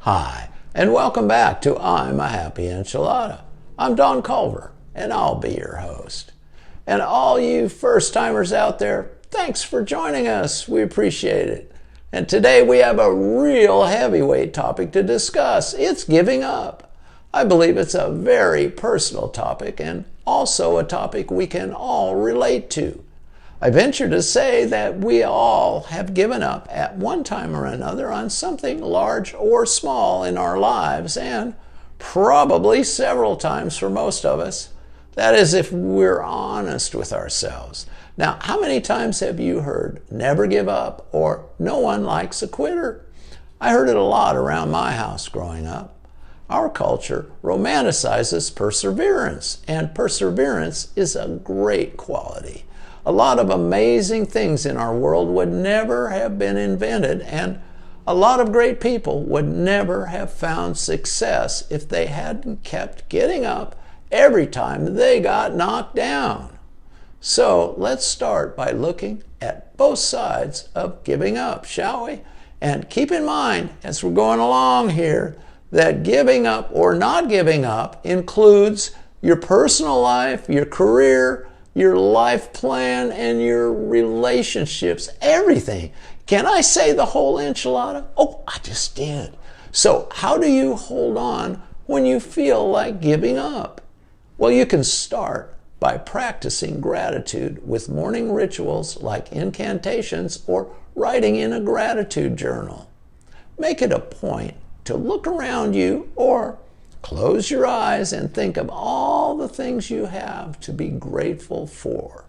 Hi, and welcome back to I'm a Happy Enchilada. I'm Don Culver, and I'll be your host. And all you first-timers out there, thanks for joining us. We appreciate it. And today we have a real heavyweight topic to discuss. It's giving up. I believe it's a very personal topic and also a topic we can all relate to. I venture to say that we all have given up at one time or another on something large or small in our lives, and probably several times for most of us. That is, if we're honest with ourselves. Now, how many times have you heard never give up or no one likes a quitter? I heard it a lot around my house growing up. Our culture romanticizes perseverance, and perseverance is a great quality. A lot of amazing things in our world would never have been invented, and a lot of great people would never have found success if they hadn't kept getting up every time they got knocked down. So let's start by looking at both sides of giving up, shall we? And keep in mind, as we're going along here, that giving up or not giving up includes your personal life, your career, your life plan, and your relationships, everything. Can I say the whole enchilada? Oh, I just did. So how do you hold on when you feel like giving up? Well, you can start by practicing gratitude with morning rituals like incantations or writing in a gratitude journal. Make it a point to look around you or close your eyes and think of all the things you have to be grateful for.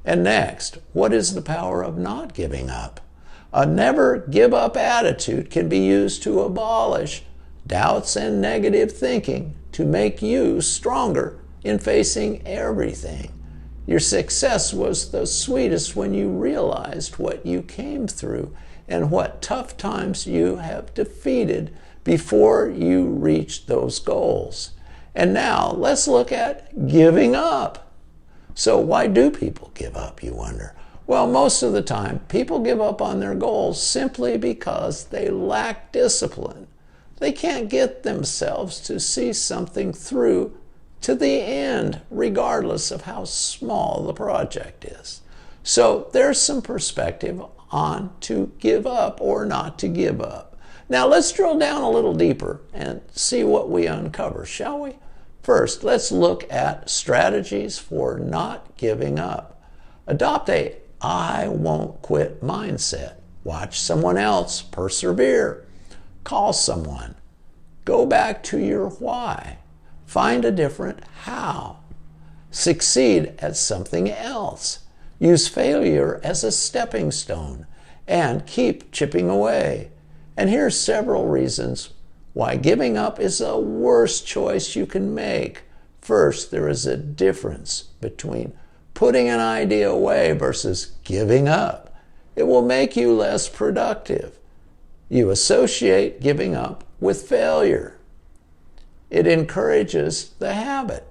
And next, what is the power of not giving up? A never give up attitude can be used to abolish doubts and negative thinking to make you stronger in facing everything. Your success was the sweetest when you realized what you came through and what tough times you have defeated before you reach those goals. And now let's look at giving up. So why do people give up, you wonder? Well, most of the time, people give up on their goals simply because they lack discipline. They can't get themselves to see something through to the end, regardless of how small the project is. So there's some perspective on to give up or not to give up. Now let's drill down a little deeper and see what we uncover, shall we? First, let's look at strategies for not giving up. Adopt a I won't quit mindset. Watch someone else persevere. Call someone. Go back to your why. Find a different how. Succeed at something else. Use failure as a stepping stone and keep chipping away. And here's several reasons why giving up is the worst choice you can make. First, there is a difference between putting an idea away versus giving up. It will make you less productive. You associate giving up with failure. It encourages the habit.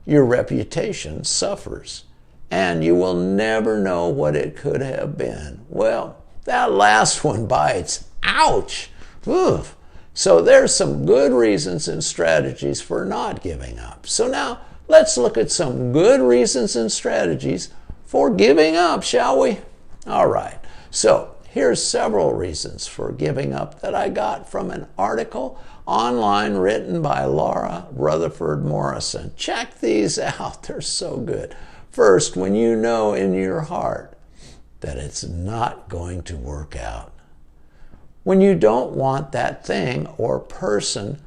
Your reputation suffers, and you will never know what it could have been. Well, that last one bites. Ouch! Oof. So there's some good reasons and strategies for not giving up. So now let's look at some good reasons and strategies for giving up, shall we? All right. So here's several reasons for giving up that I got from an article online written by Laura Rutherford Morrison. Check these out. They're so good. First, when you know in your heart that it's not going to work out. When you don't want that thing or person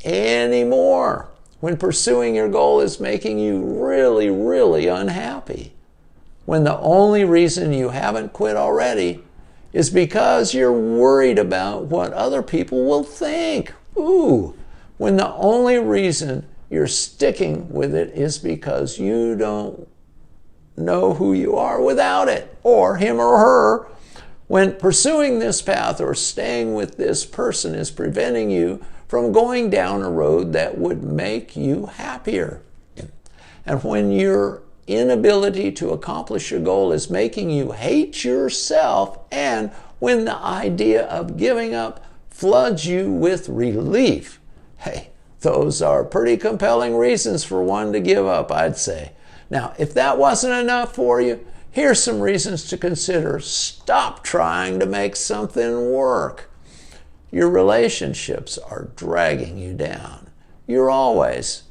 anymore. When pursuing your goal is making you really, really unhappy. When the only reason you haven't quit already is because you're worried about what other people will think. Ooh. When the only reason you're sticking with it is because you don't know who you are without it, or him or her. When pursuing this path or staying with this person is preventing you from going down a road that would make you happier. And when your inability to accomplish your goal is making you hate yourself, and when the idea of giving up floods you with relief. Hey, those are pretty compelling reasons for one to give up, I'd say. Now, if that wasn't enough for you, here's some reasons to consider. Stop trying to make something work. Your relationships are dragging you down. You're always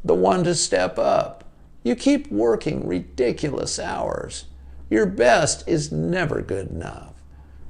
the one to step up. You keep working ridiculous hours. Your best is never good enough.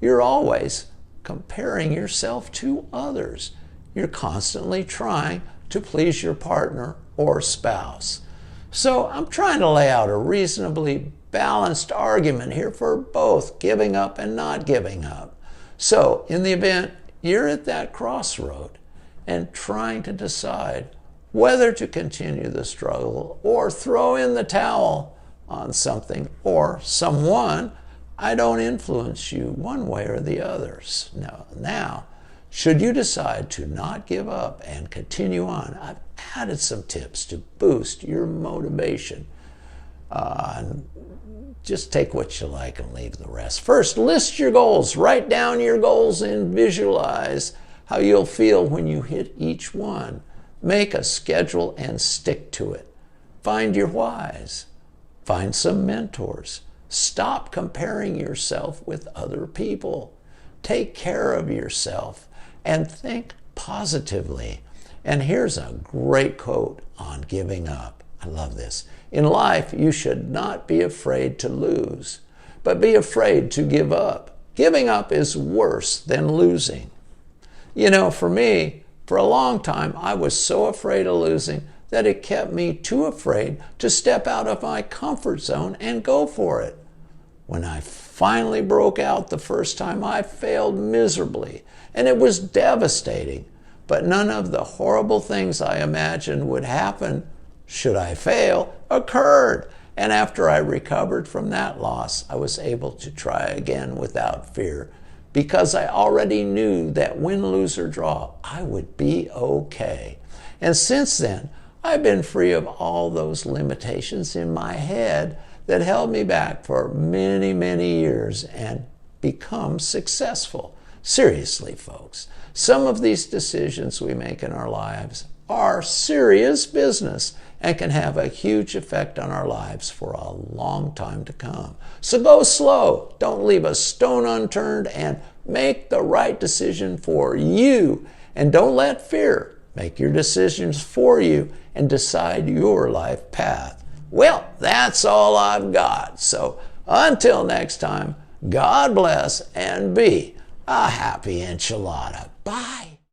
You're always comparing yourself to others. You're constantly trying to please your partner or spouse. So I'm trying to lay out a reasonably balanced argument here for both giving up and not giving up. So in the event you're at that crossroad and trying to decide whether to continue the struggle or throw in the towel on something or someone, I don't influence you one way or the others. Now, should you decide to not give up and continue on, I've added some tips to boost your motivation. Just take what you like and leave the rest. First, list your goals. Write down your goals and visualize how you'll feel when you hit each one. Make a schedule and stick to it. Find your whys. Find some mentors. Stop comparing yourself with other people. Take care of yourself and think positively. And here's a great quote on giving up. I love this. In life, you should not be afraid to lose, but be afraid to give up. Giving up is worse than losing. You know, for me, for a long time, I was so afraid of losing that it kept me too afraid to step out of my comfort zone and go for it. When I finally broke out the first time, I failed miserably, and it was devastating. But none of the horrible things I imagined would happen should I fail occurred. And after I recovered from that loss, I was able to try again without fear, because I already knew that win, lose, or draw, I would be okay. And since then, I've been free of all those limitations in my head that held me back for many, many years and become successful. Seriously, folks, some of these decisions we make in our lives are serious business and can have a huge effect on our lives for a long time to come. So go slow. Don't leave a stone unturned and make the right decision for you. And don't let fear make your decisions for you and decide your life path. Well, that's all I've got. So until next time, God bless and be a happy enchilada. Bye.